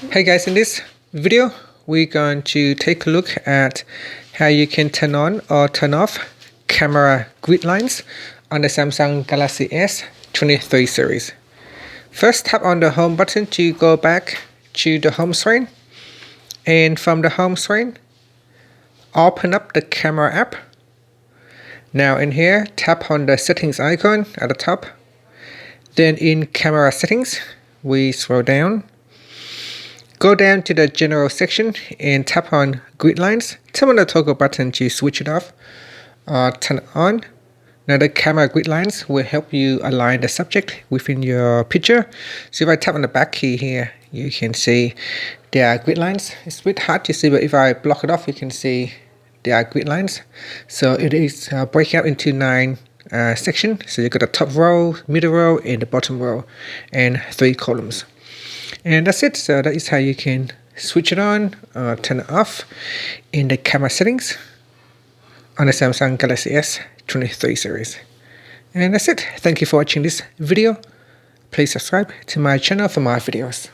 Hey guys, in this video we're going to take a look at how you can turn on or turn off camera grid lines on the Samsung Galaxy S23 series. First, tap on the home button to go back to the home screen, and from the home screen open up the camera app. Now in here, tap on the settings icon at the top. Then in camera settings, we scroll down. Go down to the general section and tap on grid lines. Tap on the toggle button to switch it off or turn it on. Now the camera grid lines will help you align the subject within your picture. So if I tap on the back key here, you can see there are grid lines. It's a bit hard to see, but if I block it off, you can see there are grid lines. So it is breaking up into 9 sections. So you've got the top row, middle row, and the bottom row, and 3 columns. And that's it. So that is how you can switch it on or turn it off in the camera settings on the Samsung Galaxy S23 series. And that's it. Thank you for watching this video. Please subscribe to my channel for more videos.